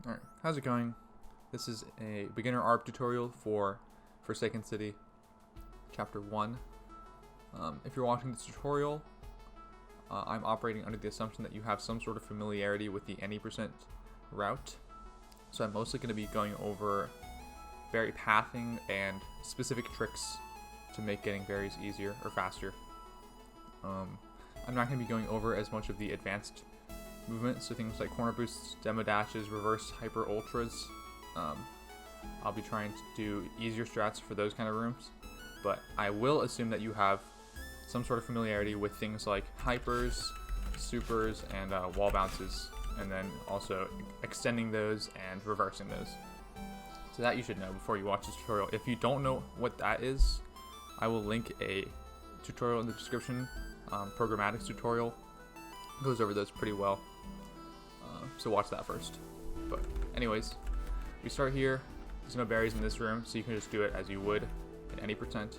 Alright, how's it going? This is a beginner ARP tutorial for Forsaken City, Chapter 1. If you're watching this tutorial, I'm operating under the assumption that you have some sort of familiarity with the any % route. So I'm mostly going to be going over berry pathing and specific tricks to make getting berries easier or faster. I'm not going to be going over as much of the advanced movement, so things like corner boosts, demo dashes, reverse hyper ultras. I'll be trying to do easier strats for those kind of rooms, but I will assume that you have some sort of familiarity with things like hypers, supers, and wall bounces, and then also extending those and reversing those. So that you should know before you watch this tutorial. If you don't know what that is, I will link a tutorial in the description. Programmatics tutorial goes over those pretty well. So watch that first. But anyways, we start here. There's no berries in this room, so you can just do it as you would in any %.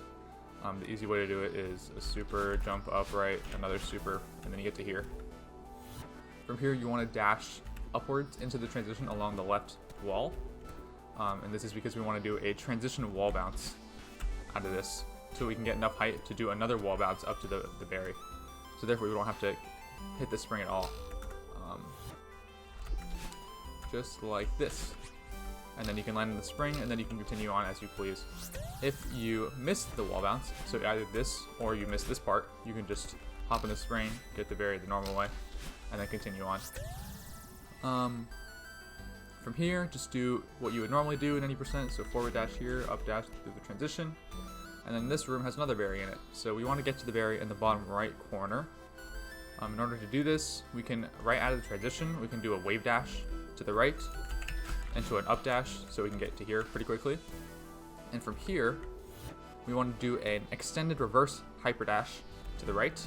The easy way to do it is a super, jump upright, another super, and then you get to here. From here, you want to dash upwards into the transition along the left wall. And this is because we want to do a transition wall bounce out of this, so we can get enough height to do another wall bounce up to the berry. So therefore, we don't have to hit the spring at all. Just like this. And then you can land in the spring, and then you can continue on as you please. If you miss the wall bounce, so either this or you miss this part, you can just hop in the spring, get the berry the normal way, and then continue on. From here, just do what you would normally do in any %, so forward dash here, up dash through the transition. And then this room has another berry in it, so we want to get to the berry in the bottom right corner. In order to do this, we can, right out of the transition, we can do a wave dash to the right, into an up dash, so we can get to here pretty quickly. And from here, we want to do an extended reverse hyper dash to the right.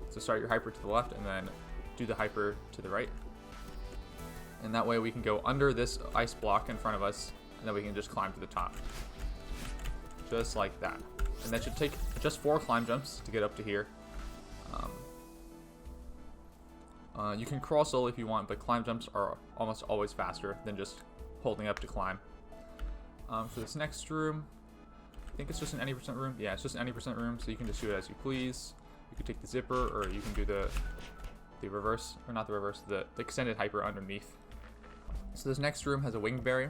So start your hyper to the left, and then do the hyper to the right. And that way we can go under this ice block in front of us, and then we can just climb to the top. Just like that. And that should take just 4 climb jumps to get up to here. You can crawl slowly if you want, but climb jumps are almost always faster than just holding up to climb. For this next room, I think it's just an any % room. Yeah, it's just an any % room, so you can just do it as you please. You can take the zipper, or you can do the reverse, or not the reverse, the extended hyper underneath. So this next room has a wing berry.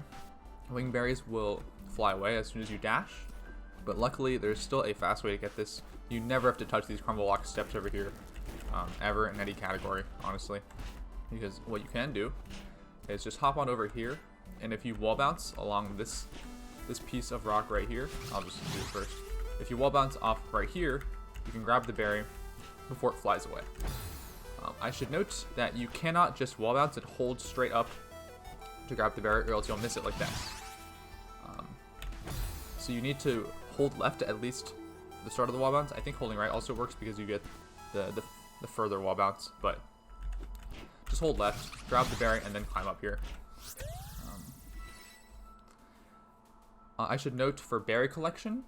Wing berries will fly away as soon as you dash, but luckily there's still a fast way to get this. You never have to touch these crumble block steps over here, ever in any category, honestly, because what you can do is just hop on over here, and if you wall bounce along this piece of rock right here, I'll just do it first. If you wall bounce off right here, you can grab the berry before it flies away. I should note that you cannot just wall bounce and hold straight up to grab the berry, or else you'll miss it like that. So you need to hold left at least the start of the wall bounce. I think holding right also works because you get the further wall bounce, but just hold left, grab the berry, and then climb up here. I should note for berry collection,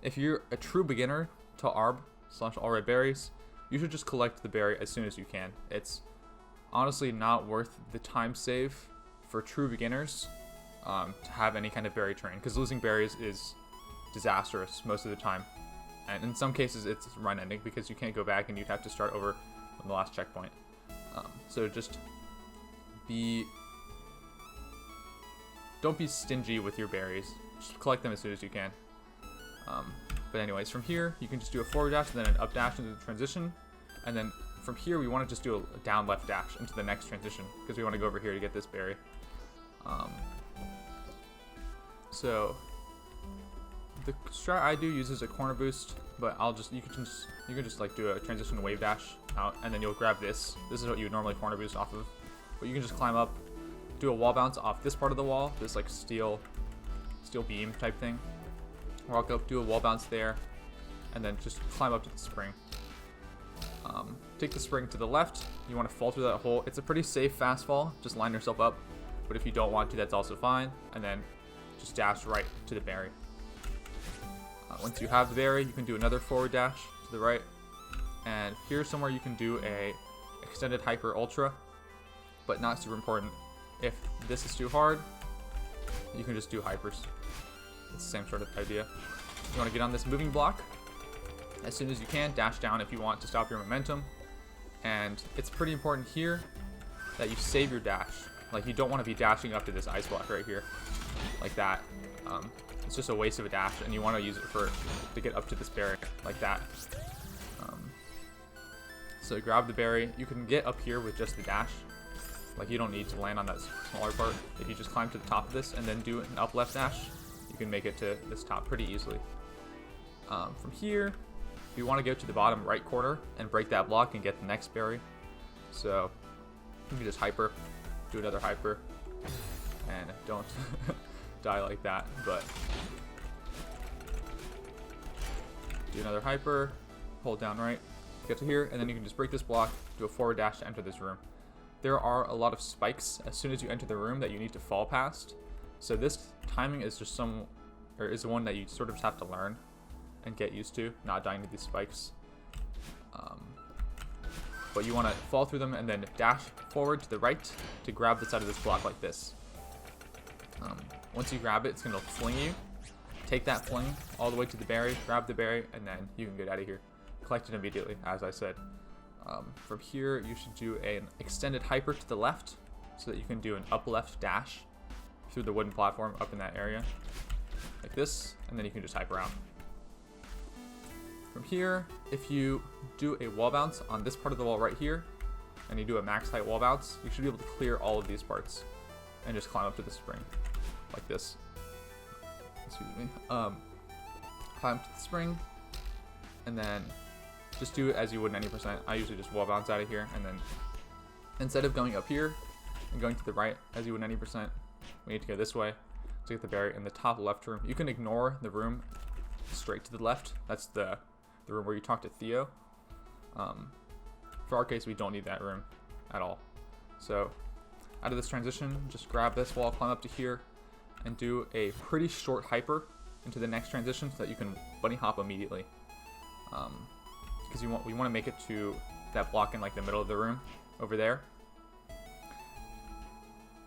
if you're a true beginner to ARB/all red berries, you should just collect the berry as soon as you can. It's honestly not worth the time save for true beginners to have any kind of berry train, because losing berries is disastrous most of the time. And in some cases, it's run ending because you can't go back and you'd have to start over from the last checkpoint. So just don't be stingy with your berries. Just collect them as soon as you can. But anyways, from here, you can just do a forward dash and then an up dash into the transition. And then from here, we want to just do a down left dash into the next transition because we want to go over here to get this berry. So the strat I do uses a corner boost, but you can just like do a transition wave dash out, and then you'll grab this. This is what you would normally corner boost off of, but you can just climb up, do a wall bounce off this part of the wall, this like steel beam type thing. Walk up, do a wall bounce there, and then just climb up to the spring. Take the spring to the left. You want to fall through that hole. It's a pretty safe fast fall. Just line yourself up, but if you don't want to, that's also fine. And then just dash right to the berry. Once you have the berry, you can do another forward dash to the right, and here's somewhere you can do a extended hyper ultra, but not super important. If this is too hard, you can just do hypers. It's the same sort of idea. You want to get on this moving block as soon as you can. Dash down if you want to stop your momentum. And it's pretty important here that you save your dash. Like, you don't want to be dashing up to this ice block right here like that. It's just a waste of a dash, and you want to use it to get up to this berry like that. So grab the berry. You can get up here with just the dash. Like, you don't need to land on that smaller part. If you just climb to the top of this and then do an up left dash, you can make it to this top pretty easily. From here, you want to go to the bottom right corner and break that block and get the next berry. So you can just hyper, do another hyper, and don't die like that, but do another hyper, hold down right, get to here, and then you can just break this block, do a forward dash to enter this room. There are a lot of spikes as soon as you enter the room that you need to fall past. So this timing is just is one that you sort of just have to learn and get used to, not dying to these spikes. But you want to fall through them and then dash forward to the right to grab the side of this block like this. Once you grab it, it's going to fling you. Take that fling all the way to the berry, grab the berry, and then you can get out of here. Collect it immediately, as I said. From here, you should do an extended hyper to the left so that you can do an up left dash through the wooden platform up in that area like this, and then you can just hyper out. From here, if you do a wall bounce on this part of the wall right here, and you do a max height wall bounce, you should be able to clear all of these parts and just climb up to the spring like this. Excuse me. Climb to the spring, and then just do it as you would in any percent. I usually just wall bounce out of here, and then instead of going up here and going to the right as you would in any percent, we need to go this way to get the berry in the top left room. You can ignore the room straight to the left. That's the room where you talk to Theo. For our case, we don't need that room at all. So out of this transition, just grab this wall, climb up to here, and do a pretty short hyper into the next transition so that you can bunny hop immediately. Because we want to make it to that block in like the middle of the room over there.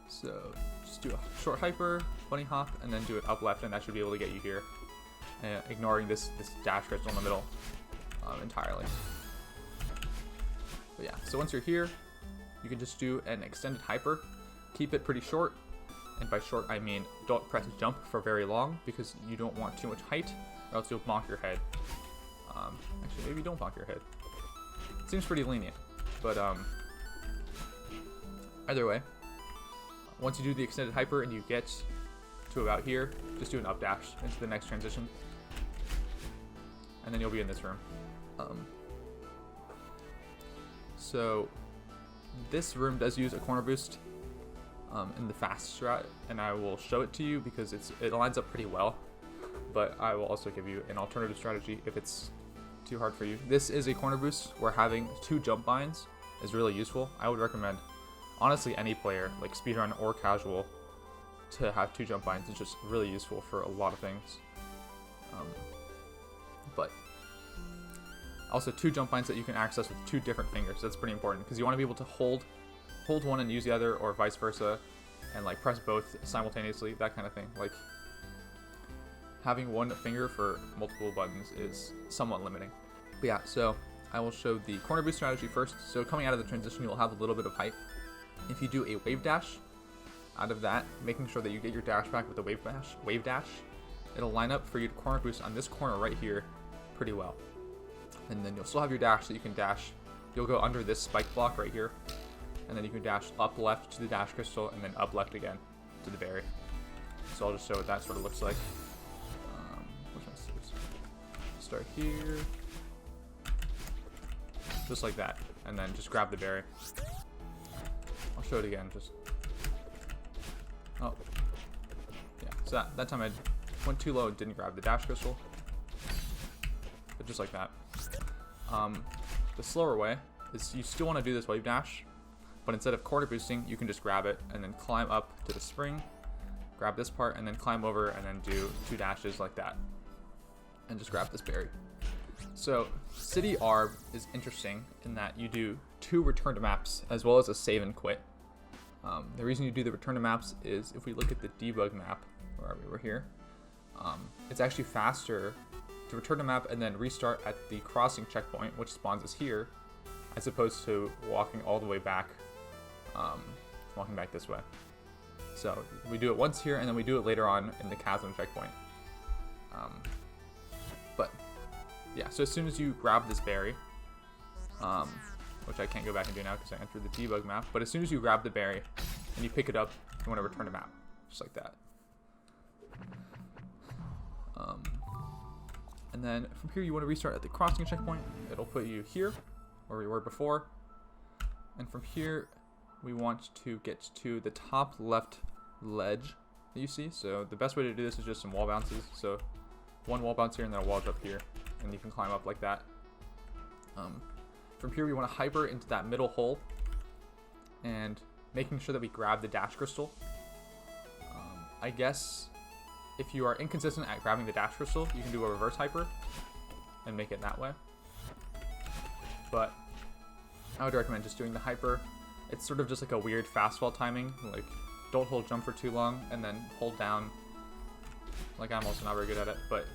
So just do a short hyper, bunny hop, and then do it up left, and that should be able to get you here, ignoring this dash crystal in the middle entirely. But yeah, so once you're here, you can just do an extended hyper. Keep it pretty short, and by short I mean don't press jump for very long because you don't want too much height, or else you'll bonk your head. Actually, maybe don't bonk your head. It seems pretty lenient, but either way, once you do the extended hyper and you get to about here, just do an up dash into the next transition, and then you'll be in this room. So this room does use a corner boost in the fast strat, and I will show it to you because it lines up pretty well, but I will also give you an alternative strategy if it's too hard for you. This is a corner boost where having 2 jump binds is really useful. I would recommend, honestly, any player, like speedrun or casual, to have 2 jump binds. It's just really useful for a lot of things. But also 2 jump binds that you can access with 2 different fingers. That's pretty important because you want to be able to hold one and use the other, or vice versa, and like press both simultaneously, that kind of thing. Like, having one finger for multiple buttons is somewhat limiting. But yeah, so I will show the corner boost strategy first. So coming out of the transition, you'll have a little bit of height. If you do a wave dash out of that, making sure that you get your dash back with the wave dash, it'll line up for you to corner boost on this corner right here pretty well. And then you'll still have your dash, so you can dash. You'll go under this spike block right here, and then you can dash up left to the dash crystal, and then up left again to the berry. So I'll just show what that sort of looks like. Start here, just like that, and then just grab the berry. I'll show it again. Oh, yeah. So that time I went too low and didn't grab the dash crystal, but just like that. The slower way is you still want to do this wave dash, but instead of corner boosting, you can just grab it and then climb up to the spring, grab this part, and then climb over and then do 2 dashes like that, and just grab this berry. So City Arb is interesting in that you do 2 return to maps as well as a save and quit. The reason you do the return to maps is if we look at the debug map, where we were here, it's actually faster to return to map and then restart at the crossing checkpoint, which spawns us here, as opposed to walking all the way back, walking back this way. So we do it once here, and then we do it later on in the Chasm checkpoint. But yeah, so as soon as you grab this berry, which I can't go back and do now because I entered the debug map, but as soon as you grab the berry and you pick it up, you want to return to map, just like that. And then from here you want to restart at the crossing checkpoint. It'll put you here, where we were before. And from here, we want to get to the top left ledge that you see. So the best way to do this is just some wall bounces. So one wall bounce here and then a wall jump here, and you can climb up like that. From here we want to hyper into that middle hole, and making sure that we grab the dash crystal. I guess if you are inconsistent at grabbing the dash crystal, you can do a reverse hyper and make it that way. But I would recommend just doing the hyper. It's sort of just like a weird fastfall timing. Like, don't hold jump for too long and then hold down. Like, I'm also not very good at it, but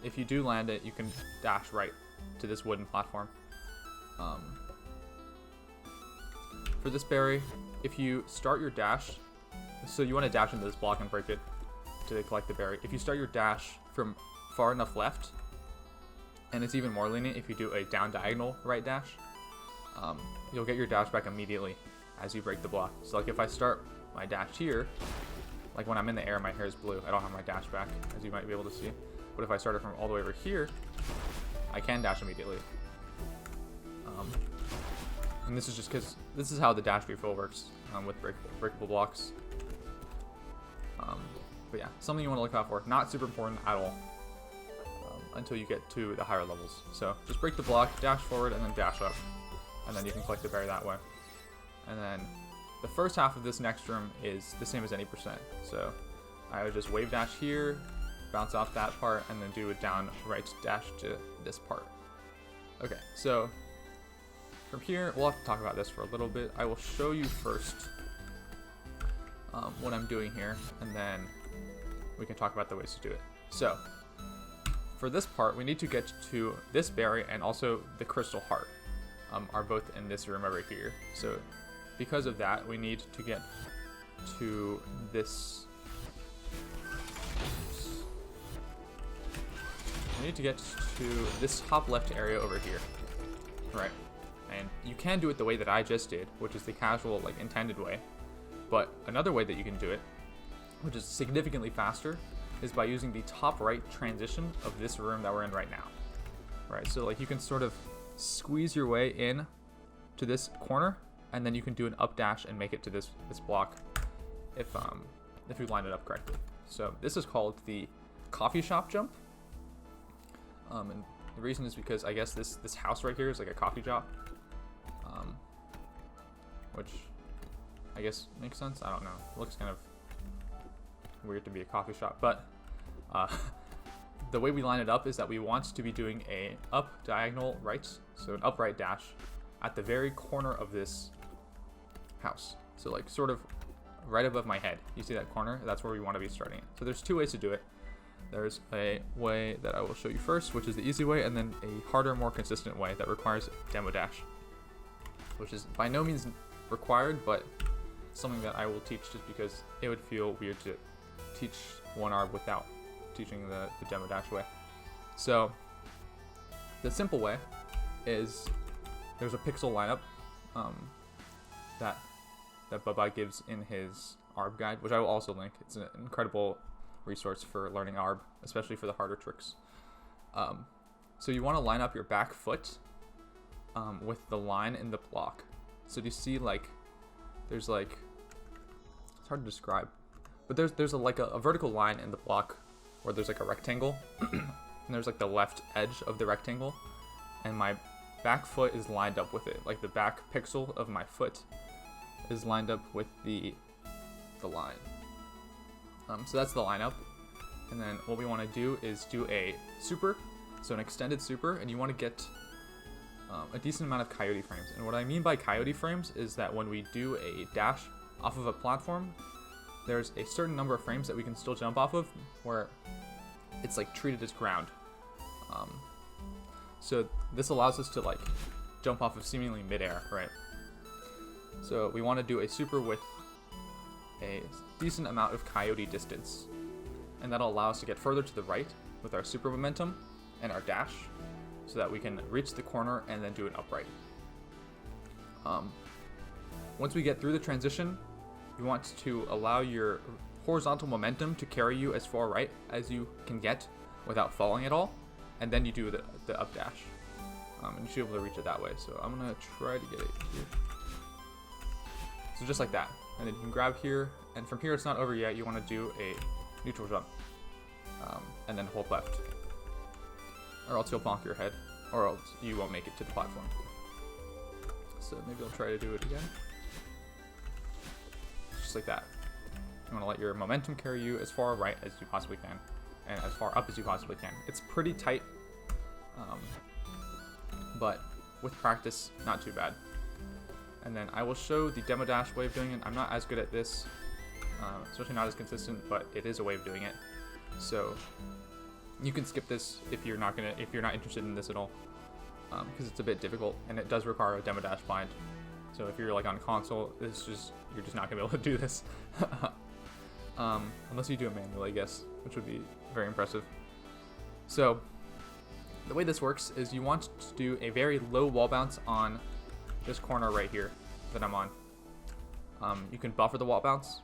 if you do land it, you can dash right to this wooden platform. For this berry, if you start your dash, so you want to dash into this block and break it to collect the berry. If you start your dash from far enough left, and it's even more lenient if you do a down diagonal right dash, you'll get your dash back immediately as you break the block. So like if I start my dash here, like when I'm in the air, my hair is blue. I don't have my dash back, as you might be able to see. But if I started from all the way over here, I can dash immediately. And this is just because this is how the dash refill works with breakable blocks. But yeah, something you want to look out for. Not super important at all until you get to the higher levels. So just break the block, dash forward, and then dash up. And then you can collect the berry that way. And then the first half of this next room is the same as any percent. So I would just wave dash here, bounce off that part, and then do a down right dash to this part. Okay, so from here, we'll have to talk about this for a little bit. I will show you first what I'm doing here, and then we can talk about the ways to do it. So for this part, we need to get to this berry and also the crystal heart are both in this room over here. So because of that, we need to get to this. We need to get to this top left area over here, right? And you can do it the way that I just did, which is the casual, like, intended way. But another way that you can do it, which is significantly faster, is by using the top right transition of this room that we're in right now. Right, so like you can sort of squeeze your way in to this corner, and then you can do an up dash and make it to this block if you line it up correctly. So this is called the coffee shop jump. And the reason is because I guess this house right here is like a coffee shop. Which I guess makes sense. I don't know. It looks kind of weird to be a coffee shop, but the way we line it up is that we want to be doing a up diagonal right, so an upright dash at the very corner of this house. So like sort of right above my head. You see that corner? That's where we want to be starting it. So there's two ways to do it. There's a way that I will show you first, which is the easy way, and then a harder, more consistent way that requires demo dash, which is by no means required, but something that I will teach just because it would feel weird to teach one arb without teaching the demo dash way. So the simple way is there's a pixel lineup that Baba gives in his arb guide, which I will also link. It's an incredible resource for learning arb, especially for the harder tricks. So you want to line up your back foot with the line in the block. So do you see, like, there's like, it's hard to describe, but there's a vertical line in the block where there's like a rectangle, and there's like the left edge of the rectangle, and my back foot is lined up with it. Like the back pixel of my foot is lined up with the line. So that's the lineup. And then what we want to do is do a super, so an extended super, and you want to get a decent amount of coyote frames. And what I mean by coyote frames is that when we do a dash off of a platform, there's a certain number of frames that we can still jump off of where it's like treated as ground. So this allows us to like jump off of seemingly midair, right? So we want to do a super with a decent amount of coyote distance, and that'll allow us to get further to the right with our super momentum and our dash, so that we can reach the corner and then do an upright. Once we get through the transition, you want to allow your horizontal momentum to carry you as far right as you can get without falling at all, and then you do the up dash, and you should be able to reach it that way. So I'm gonna try to get it here. So just like that, and then you can grab here, and from here it's not over yet. You want to do a neutral jump, and then hold left, or else you'll bonk your head, or else you won't make it to the platform. So maybe I'll try to do it again. Just like that. You want to let your momentum carry you as far right as you possibly can, and as far up as you possibly can. It's pretty tight, but with practice, not too bad. And then I will show the demo dash way of doing it. I'm not as good at this, especially not as consistent, but it is a way of doing it. So you can skip this if you're not interested in this at all, because it's a bit difficult and it does require a demo dash blind. So if you're like on console, you're just not gonna be able to do this, unless you do it manually, I guess, which would be very impressive. So the way this works is you want to do a very low wall bounce on this corner right here that I'm on. You can buffer the wall bounce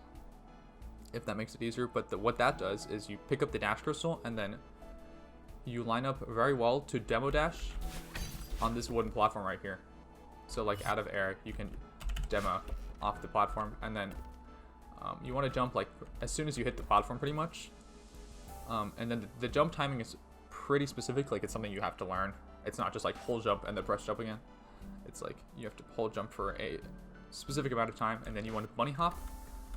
if that makes it easier, but what that does is you pick up the dash crystal and then you line up very well to demo dash on this wooden platform right here. So like out of air, you can demo off the platform, and then you want to jump like as soon as you hit the platform pretty much. And then the jump timing is pretty specific, like it's something you have to learn. It's not just like hold jump and then press jump again. It's like you have to hold jump for a specific amount of time, and then you want to bunny hop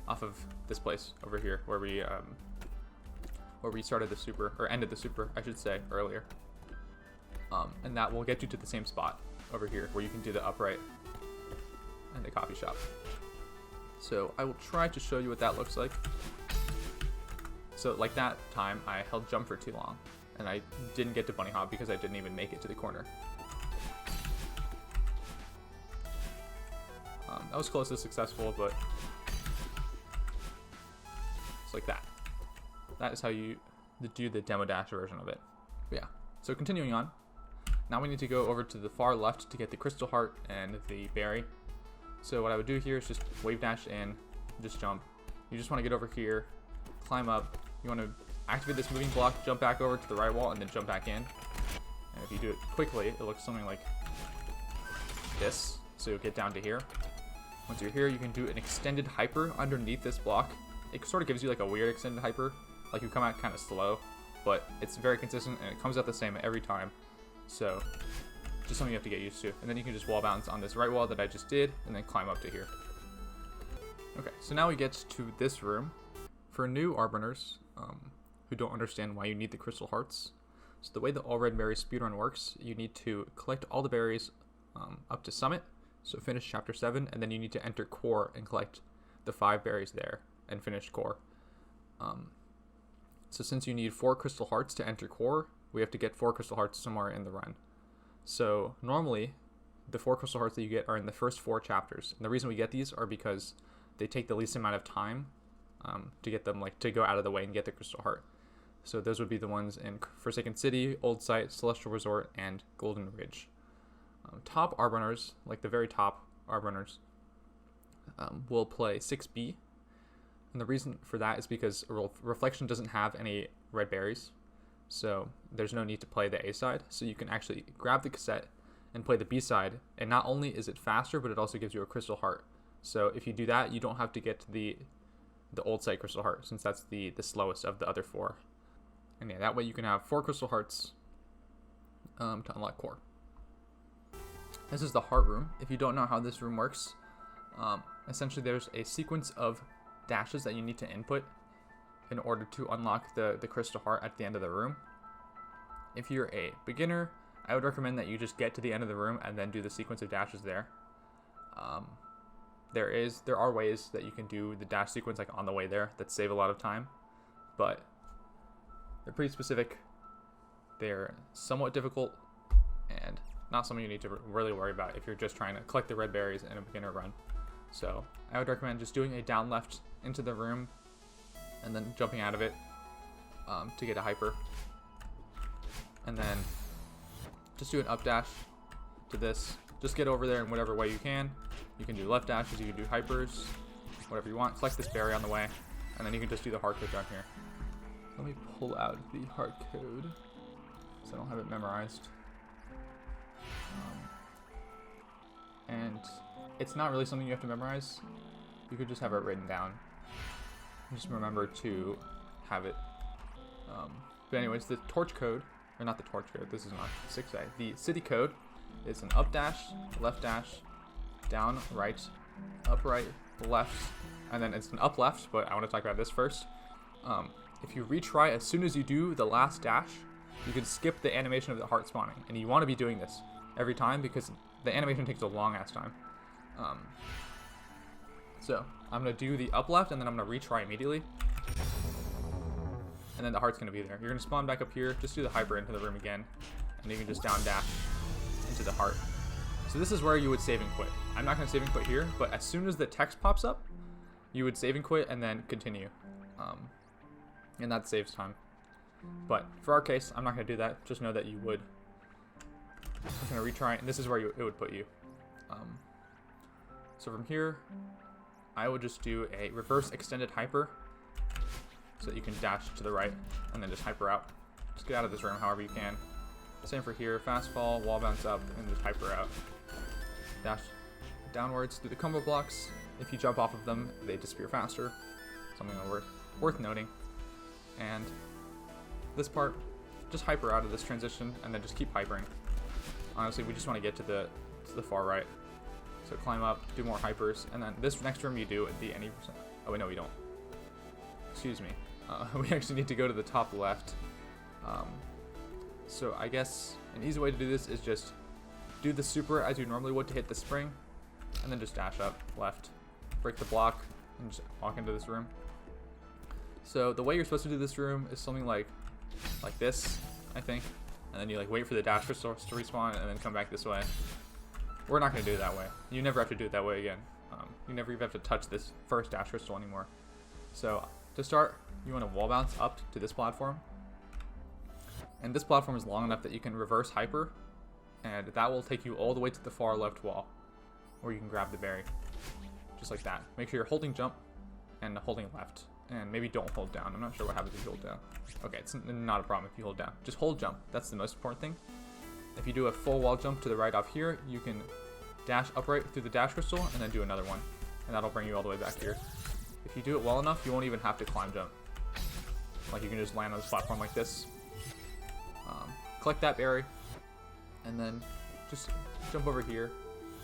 off of this place over here where we started the super, or ended the super, I should say, earlier. And that will get you to the same spot over here where you can do the upright and the coffee shop. So I will try to show you what that looks like. So like that time I held jump for too long and I didn't get to bunny hop because I didn't even make it to the corner. That was close to successful, but it's like that. That is how you do the demo dash version of it. But yeah, so continuing on. Now we need to go over to the far left to get the crystal heart and the berry. So what I would do here is just wave dash in, just jump. You just want to get over here, climb up. You want to activate this moving block, jump back over to the right wall, and then jump back in. And if you do it quickly, it looks something like this. So you'll get down to here. Once you're here, you can do an extended hyper underneath this block. It sort of gives you like a weird extended hyper, like you come out kind of slow, but it's very consistent and it comes out the same every time. So just something you have to get used to. And then you can just wall bounce on this right wall that I just did and then climb up to here. Okay, so now we get to this room. For new Arbiners who don't understand why you need the crystal hearts, so the way the all red berry speedrun works, you need to collect all the berries up to summit, so finish chapter 7, and then you need to enter core and collect the 5 berries there and finish core. So since you need 4 crystal hearts to enter core, we have to get 4 crystal hearts somewhere in the run. So normally the 4 crystal hearts that you get are in the first 4 chapters, and the reason we get these are because they take the least amount of time to get them, like to go out of the way and get the crystal heart. So those would be the ones in Forsaken City, Old Site, Celestial Resort, and Golden Ridge. Top Arbiners, like the very top Arbiners, will play 6B. And the reason for that is because Reflection doesn't have any red berries. So there's no need to play the A side. So you can actually grab the cassette and play the B side. And not only is it faster, but it also gives you a crystal heart. So if you do that, you don't have to get to the Old Site crystal heart, since that's the slowest of the other 4. And yeah, that way you can have 4 crystal hearts to unlock core. This is the heart room. If you don't know how this room works, essentially there's a sequence of dashes that you need to input in order to unlock the crystal heart at the end of the room. If you're a beginner, I would recommend that you just get to the end of the room and then do the sequence of dashes there. there are ways that you can do the dash sequence like on the way there that save a lot of time, but they're pretty specific. They're somewhat difficult and not something you need to really worry about if you're just trying to collect the red berries in a beginner run. So I would recommend just doing a down left into the room and then jumping out of it to get a hyper, and then just do an up dash to this. Just get over there in whatever way you can. You can do left dashes, you can do hypers, whatever you want. Collect this berry on the way, and then you can just do the hard code down here. Let me pull out the hard code, so I don't have it memorized. And it's not really something you have to memorize. You could just have it written down. Just remember to have it. But anyways, the torch code, or not the torch code, this is not 6A. The city code is an up dash, left dash, down, right, up, right, left, and then it's an up left, but I want to talk about this first. If you retry as soon as you do the last dash, you can skip the animation of the heart spawning, and you want to be doing this every time because the animation takes a long ass time. So I'm going to do the up left, and then I'm going to retry immediately, and then the heart's going to be there. You're going to spawn back up here, just do the hyper into the room again, and you can just down dash into the heart. So this is where you would save and quit. I'm not going to save and quit here, but as soon as the text pops up, you would save and quit and then continue. And that saves time. But for our case, I'm not going to do that. Just know that you would. I'm going to retry, and this is where it would put you. So from here, I would just do a reverse extended hyper, so that you can dash to the right and then just hyper out. Just get out of this room however you can. Same for here, fast fall, wall bounce up, and just hyper out. Dash downwards through the combo blocks. If you jump off of them, they disappear faster. Something worth noting. And this part, just hyper out of this transition, and then just keep hypering. Honestly, we just want to get to the far right. So climb up, do more hypers, and then this next room you do at the any percent. Oh wait, no, we don't. Excuse me. We actually need to go to the top left. So I guess an easy way to do this is just do the super as you normally would to hit the spring, and then just dash up left, break the block, and just walk into this room. So the way you're supposed to do this room is something like this, I think, and then you like wait for the dash crystals to respawn and then come back this way. We're not going to do it that way. You never have to do it that way again. You never even have to touch this first dash crystal anymore. So to start, you want to wall bounce up to this platform. And this platform is long enough that you can reverse hyper, and that will take you all the way to the far left wall, where you can grab the berry. Just like that. Make sure you're holding jump and holding left. And maybe don't hold down. I'm not sure what happens if you hold down. Okay, it's not a problem if you hold down. Just hold jump. That's the most important thing. If you do a full wall jump to the right off here, you can dash upright through the dash crystal and then do another one. And that'll bring you all the way back here. If you do it well enough, you won't even have to climb jump. Like you can just land on this platform like this. Collect that berry, and then just jump over here.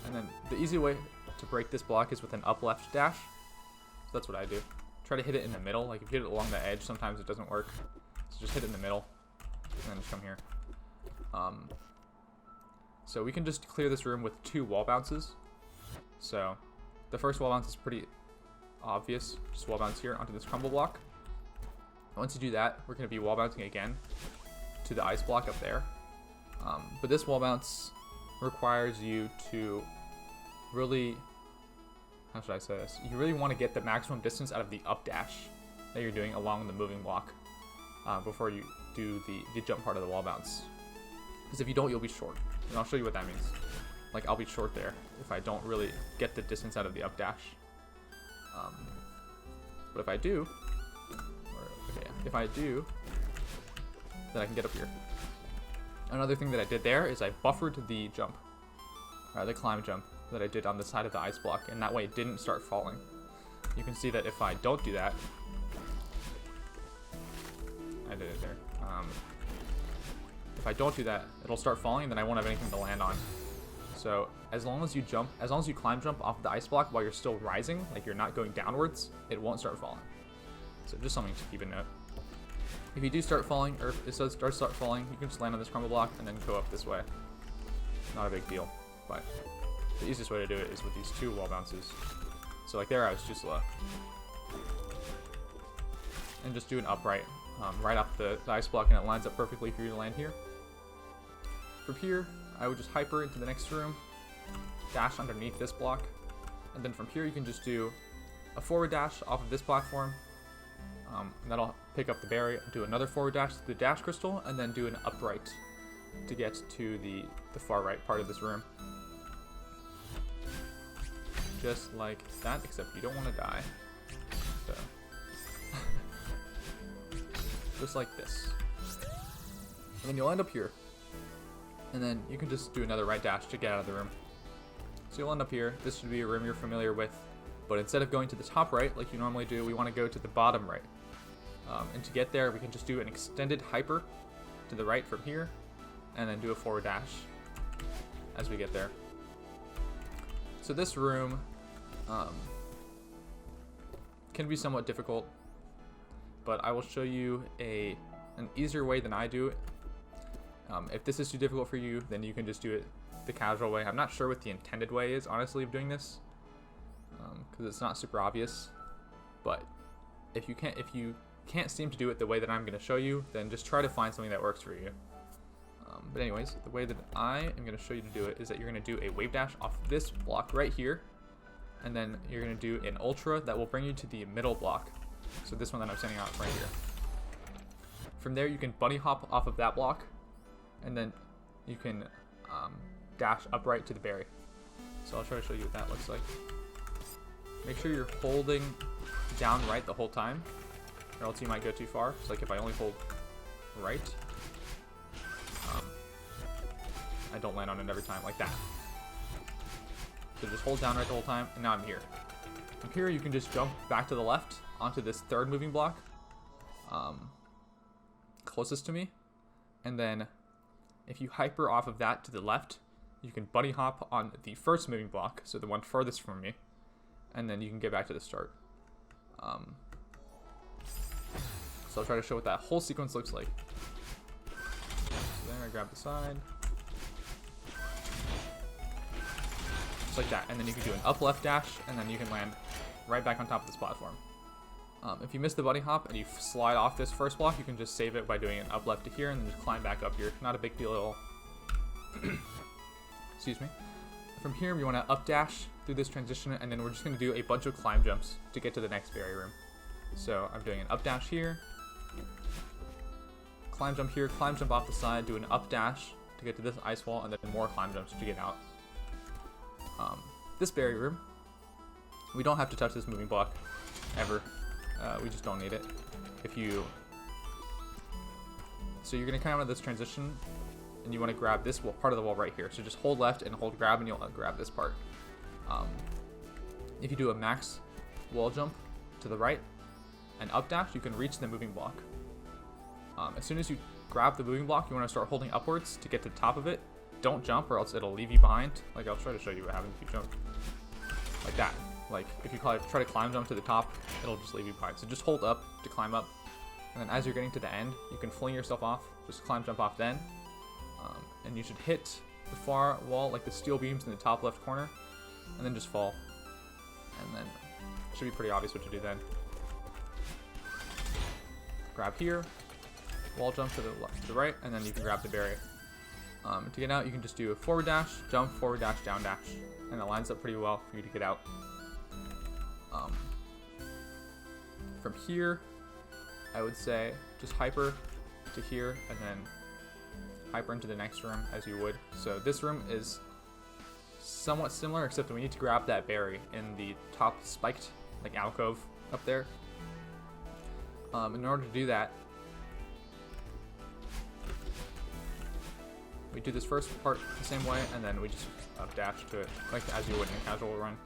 And then the easy way to break this block is with an up left dash. So that's what I do. Try to hit it in the middle. Like if you hit it along the edge, sometimes it doesn't work. So just hit it in the middle, and then just come here. So we can just clear this room with 2 wall bounces. So the first wall bounce is pretty obvious. Just wall bounce here onto this crumble block. Once you do that, we're going to be wall bouncing again to the ice block up there. But this wall bounce requires you to really, how should I say this? You really want to get the maximum distance out of the up dash that you're doing along the moving block before you do the jump part of the wall bounce. Because if you don't, you'll be short. And I'll show you what that means. Like I'll be short there if I don't really get the distance out of the up dash. But if I do, then I can get up here. Another thing that I did there is I buffered the jump, the climb jump that I did on the side of the ice block, and that way it didn't start falling. You can see that if I don't do that, I did it there. If I don't do that, it'll start falling, and then I won't have anything to land on. So as long as you climb jump off the ice block while you're still rising, like you're not going downwards, it won't start falling. So just something to keep in note. If you do start falling, or if it does start falling, you can just land on this crumble block and then go up this way. Not a big deal, but the easiest way to do it is with these 2 wall bounces. So like there I was too slow. And just do an upright right off the ice block, and it lines up perfectly for you to land here. From here, I would just hyper into the next room, dash underneath this block, and then from here you can just do a forward dash off of this platform, and that'll pick up the berry, do another forward dash to the dash crystal, and then do an upright to get to the far right part of this room. Just like that, except you don't want to die. So, just like this. And then you'll end up here. And then you can just do another right dash to get out of the room. So you'll end up here. This should be a room you're familiar with. But instead of going to the top right, like you normally do, we want to go to the bottom right. And to get there, we can just do an extended hyper to the right from here, and then do a forward dash as we get there. So this room can be somewhat difficult, but I will show you an easier way than I do it. If this is too difficult for you, then you can just do it the casual way. I'm not sure what the intended way is, honestly, of doing this, because it's not super obvious. But if you can't seem to do it the way that I'm going to show you, then just try to find something that works for you. But anyways, the way that I am going to show you to do it is that you're going to do a wave dash off this block right here, and then you're going to do an ultra that will bring you to the middle block. So this one that I'm sending out right here. From there, you can bunny hop off of that block, and then you can dash upright to the berry. So I'll try to show you what that looks like. Make sure you're holding down right the whole time, or else you might go too far. So like if I only hold right, I don't land on it every time, like that. So just hold down right the whole time, and now I'm here. From here, you can just jump back to the left onto this third moving block, closest to me, and then if you hyper off of that to the left, you can bunny hop on the first moving block, so the one furthest from me, and then you can get back to the start. So I'll try to show what that whole sequence looks like. So then I grab the side, just like that, and then you can do an up left dash, and then you can land right back on top of this platform. If you miss the bunny hop and you slide off this first block, you can just save it by doing an up left to here and then just climb back up here. Not a big deal at all. Excuse me. From here, we want to up dash through this transition, and then we're just going to do a bunch of climb jumps to get to the next berry room. So I'm doing an up dash here, climb jump here, climb jump off the side, do an up dash to get to this ice wall, and then more climb jumps to get out. This berry room, we don't have to touch this moving block ever. We just don't need it. So you're gonna come out of this transition, and you want to grab this part of the wall right here. So just hold left and hold grab, and you'll grab this part. If you do a max wall jump to the right and up dash, you can reach the moving block. As soon as you grab the moving block, you want to start holding upwards to get to the top of it. Don't jump, or else it'll leave you behind. Like I'll try to show you what happens if you jump like that. Like if you try to climb jump to the top, it'll just leave you behind. So just hold up to climb up, and then as you're getting to the end, you can fling yourself off. Just climb jump off then, and you should hit the far wall, like the steel beams in the top left corner, and then just fall. And then it should be pretty obvious what to do then. Grab here, wall jump to the left, to the right, and then you can grab the berry. To get out, you can just do a forward dash, jump, forward dash, down dash, and it lines up pretty well for you to get out. From here, I would say just hyper to here, and then hyper into the next room as you would. So this room is somewhat similar, except we need to grab that berry in the top spiked like alcove up there. In order to do that, we do this first part the same way, and then we just up dash to it like as you would in a casual run.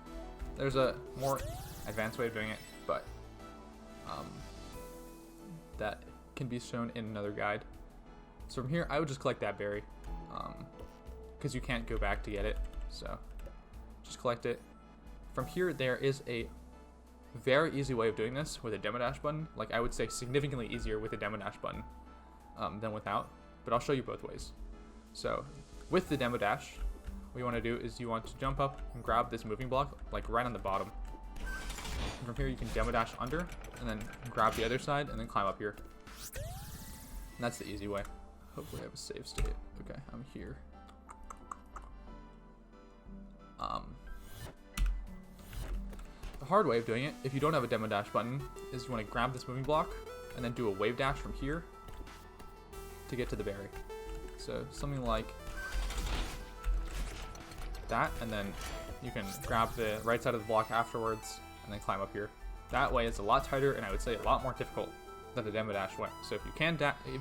There's a more advanced way of doing it, but that can be shown in another guide. So from here, I would just collect that berry, because you can't go back to get it, so just collect it. From here, there is a very easy way of doing this with a demo dash button. Like I would say significantly easier with a demo dash button than without, but I'll show you both ways. So with the demo dash, what you want to do is you want to jump up and grab this moving block like right on the bottom. And from here you can demo dash under, and then grab the other side, and then climb up here. And that's the easy way. Hopefully I have a save state. Okay, I'm here. The hard way of doing it, if you don't have a demo dash button, is you want to grab this moving block, and then do a wave dash from here to get to the berry. So something like that, and then you can grab the right side of the block afterwards, and then climb up here. That way it's a lot tighter, and I would say a lot more difficult than the demo dash way. So if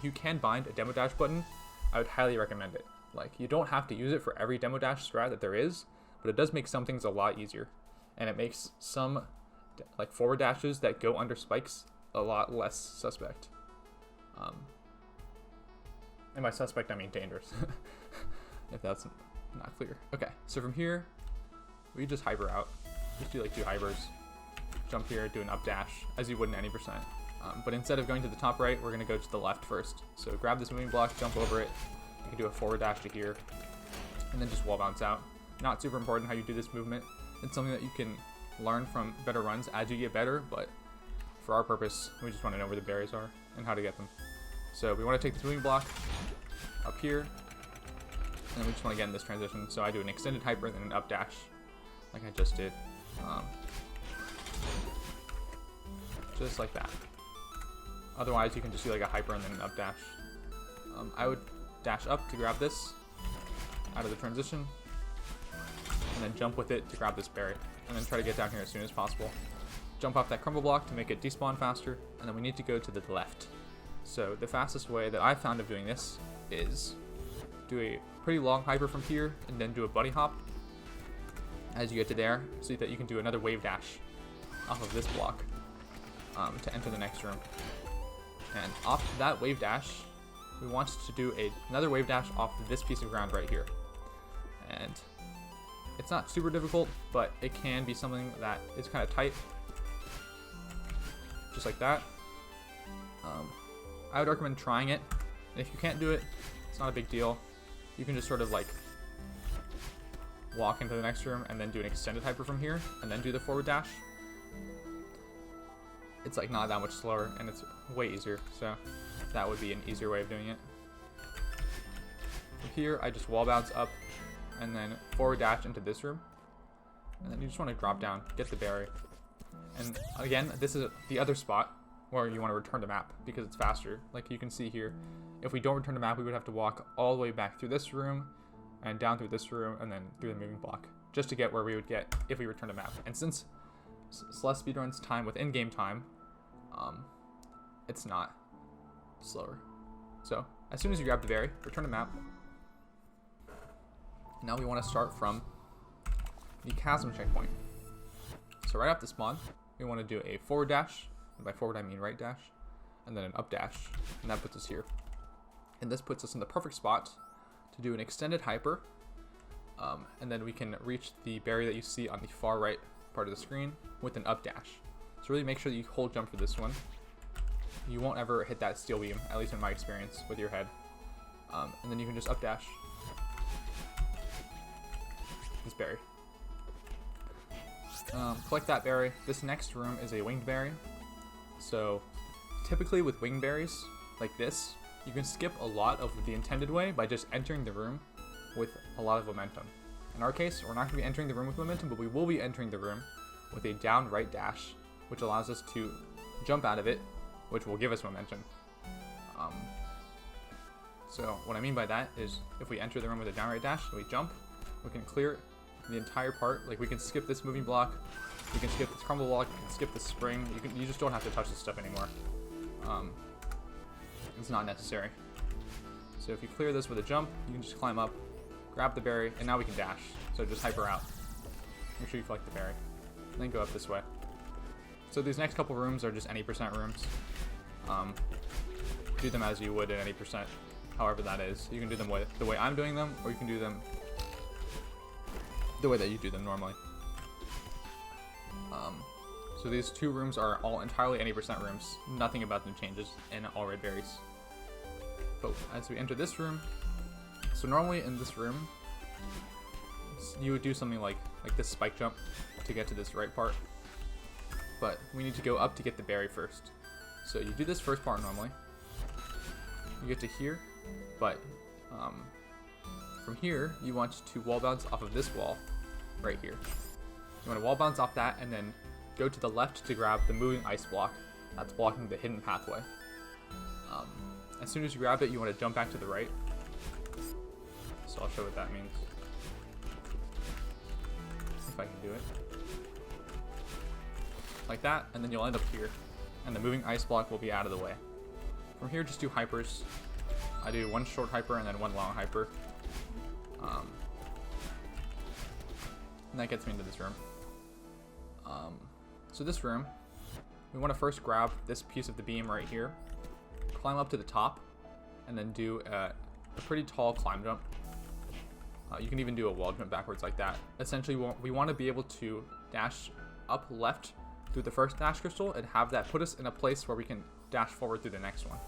you can bind a demo dash button, I would highly recommend it. Like, you don't have to use it for every demo dash strat that there is, but it does make some things a lot easier, and it makes some like forward dashes that go under spikes a lot less suspect. And by suspect I mean dangerous, if that's not clear. Okay, so from here we just hyper out. Just do like 2 hypers, jump here, do an up dash as you would in any percent. But instead of going to the top right, we're going to go to the left first. So grab this moving block, jump over it. You can do a forward dash to here, and then just wall bounce out. Not super important how you do this movement. It's something that you can learn from better runs as you get better, but for our purpose, we just want to know where the berries are and how to get them. So we want to take this moving block up here, and then we just want to get in this transition. So I do an extended hyper and then an up dash, like I just did. Just like that. Otherwise, you can just do like a hyper and then an up dash. I would dash up to grab this out of the transition, and then jump with it to grab this berry, and then try to get down here as soon as possible. Jump off that crumble block to make it despawn faster, and then we need to go to the left. So the fastest way that I found of doing this is do a pretty long hyper from here, and then do a bunny hop as you get to there, so that you can do another wave dash off of this block to enter the next room. And off that wave dash, we want to do another wave dash off this piece of ground right here. And it's not super difficult, but it can be something that is kind of tight. Just like that. I would recommend trying it. And if you can't do it, it's not a big deal. You can just sort of like walk into the next room and then do an extended hyper from here, and then do the forward dash. It's like not that much slower, and it's way easier, so that would be an easier way of doing it. From here, I just wall bounce up, and then forward dash into this room, and then you just want to drop down, get the berry. And again, this is the other spot where you want to return to map, because it's faster. Like you can see here, if we don't return to map, we would have to walk all the way back through this room, and down through this room, and then through the moving block, just to get where we would get if we return to map. And since Celeste speedruns time with in-game time, it's not slower. So as soon as you grab the berry, return to map. Now we want to start from the Chasm checkpoint. So right off the spawn, we want to do a forward dash, and by forward I mean right dash, and then an up dash, and that puts us here. And this puts us in the perfect spot to do an extended hyper, and then we can reach the berry that you see on the far right part of the screen with an up dash. So really make sure that you hold jump for this one. You won't ever hit that steel beam, at least in my experience, with your head. And then you can just up dash this berry. Collect that berry. This next room is a winged berry. So typically with winged berries like this, you can skip a lot of the intended way by just entering the room with a lot of momentum. In our case, we're not going to be entering the room with momentum, but we will be entering the room with a down right dash, which allows us to jump out of it, which will give us momentum. So what I mean by that is if we enter the room with a down right dash and we jump, we can clear the entire part. Like we can skip this moving block, we can skip this crumble block, we can skip this spring. You just don't have to touch this stuff anymore. It's not necessary. So if you clear this with a jump, you can just climb up, grab the berry, and now we can dash. So just hyper out. Make sure you collect the berry. And then go up this way. So these next couple rooms are just any percent rooms. Do them as you would in any percent, however that is. You can do them the way I'm doing them, or you can do them the way that you do them normally. So these 2 rooms are all entirely any percent rooms. Nothing about them changes in all red berries. But as we enter this room, so normally in this room, you would do something like this spike jump to get to this right part. but we need to go up to get the berry first. So you do this first part normally. You get to here, but from here, you want to wall bounce off of this wall right here. You want to wall bounce off that and then go to the left to grab the moving ice block that's blocking the hidden pathway. As soon as you grab it, you want to jump back to the right. So I'll show what that means. If I can do it. Like that, and then you'll end up here. And the moving ice block will be out of the way. From here, just do hypers. I do one short hyper and then one long hyper. And that gets me into this room. So this room, we want to first grab this piece of the beam right here, climb up to the top, and then do a pretty tall climb jump. You can even do a wall jump backwards like that. Essentially, we want to be able to dash up left through the first dash crystal and have that put us in a place where we can dash forward through the next one.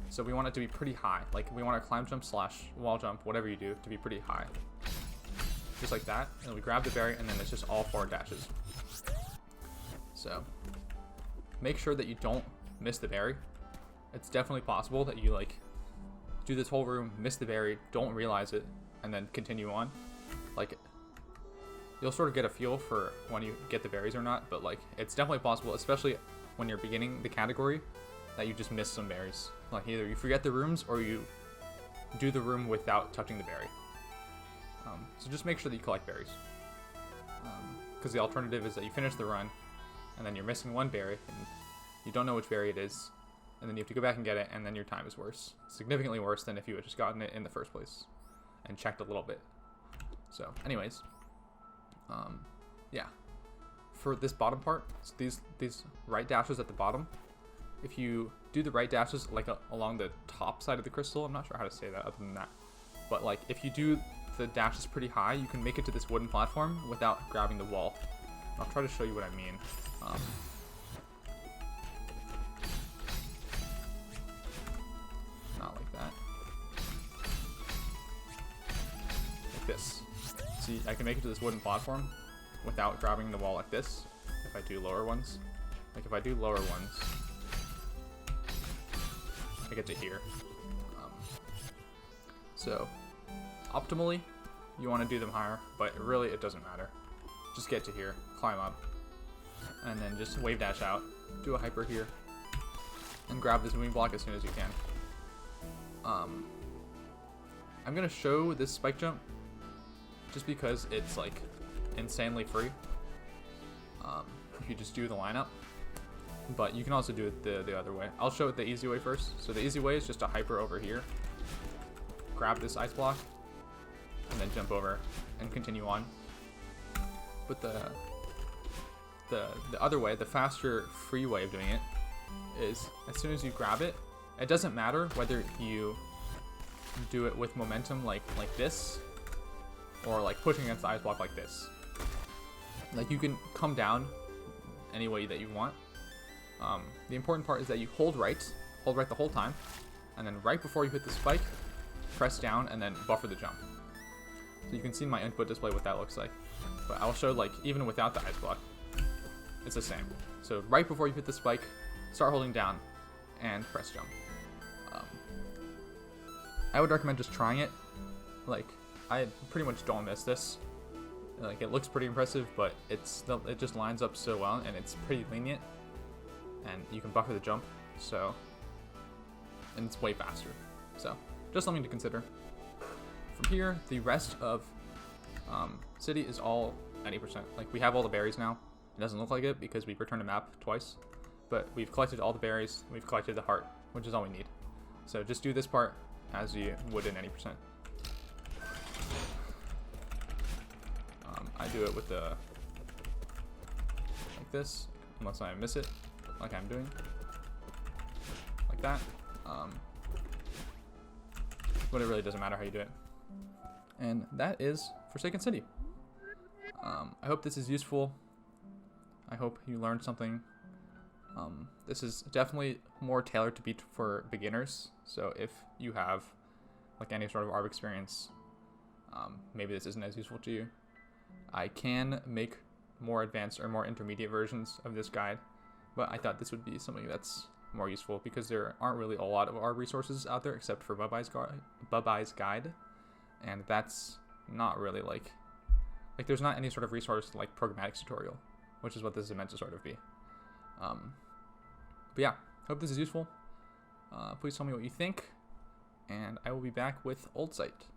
So we want it to be pretty high. Like, we want our climb jump / wall jump, whatever you do, to be pretty high. Just like that. And we grab the berry, and then it's just all 4 dashes. So make sure that you don't miss the berry. It's definitely possible that you like do this whole room, miss the berry, don't realize it, and then continue on. Like, you'll sort of get a feel for when you get the berries or not, but like, it's definitely possible, especially when you're beginning the category, that you just miss some berries. Like, either you forget the rooms or you do the room without touching the berry. So just make sure that you collect berries. Because the alternative is that you finish the run, and then you're missing one berry, and you don't know which berry it is, and then you have to go back and get it, and then your time is worse. Significantly worse than if you had just gotten it in the first place and checked a little bit. So anyways, yeah. For this bottom part, so these right dashes at the bottom, if you do the right dashes like along the top side of the crystal, I'm not sure how to say that other than that, but like if you do the dashes pretty high, you can make it to this wooden platform without grabbing the wall. I'll try to show you what I mean. Not like that. Like this. See, I can make it to this wooden platform without grabbing the wall like this if I do lower ones. Like if I do lower ones, I get to here. So optimally, you want to do them higher, but really it doesn't matter. Just get to here, climb up, and then just wave dash out, do a hyper here, and grab this moving block as soon as you can. I'm gonna show this spike jump just because it's like insanely free. If you just do the lineup, but you can also do it the other way. I'll show it the easy way first. So the easy way is just a hyper over here, grab this ice block, and then jump over and continue on. But the other way, the faster free way of doing it, is as soon as you grab it, it doesn't matter whether you do it with momentum like this, or like pushing against the ice block like this. Like, you can come down any way that you want. The important part is that you hold right the whole time, and then right before you hit the spike, press down and then buffer the jump. So you can see in my input display what that looks like. But I'll show, like, even without the ice block, it's the same. So right before you hit the spike, start holding down and press jump. I would recommend just trying it. Like, I pretty much don't miss this. Like, it looks pretty impressive, but it just lines up so well, and it's pretty lenient, and you can buffer the jump, so, and it's way faster. So just something to consider. From here, the rest of City is all 90%. Like, we have all the berries now. It doesn't look like it because we've returned a map twice, but we've collected all the berries, we've collected the heart, which is all we need. So just do this part as you would in any percent. I do it with like this, unless I miss it, like I'm doing, like that. But it really doesn't matter how you do it. And that is Forsaken City. I hope this is useful. I hope you learned something. This is definitely more tailored to be for beginners. So if you have like any sort of ARB experience, maybe this isn't as useful to you. I can make more advanced or more intermediate versions of this guide, but I thought this would be something that's more useful because there aren't really a lot of ARB resources out there except for Bub-Eye's guide, and that's not really like there's not any sort of resource like programmatics tutorial, which is what this is meant to sort of be. But yeah, hope this is useful. Please tell me what you think, and I will be back with Old Site.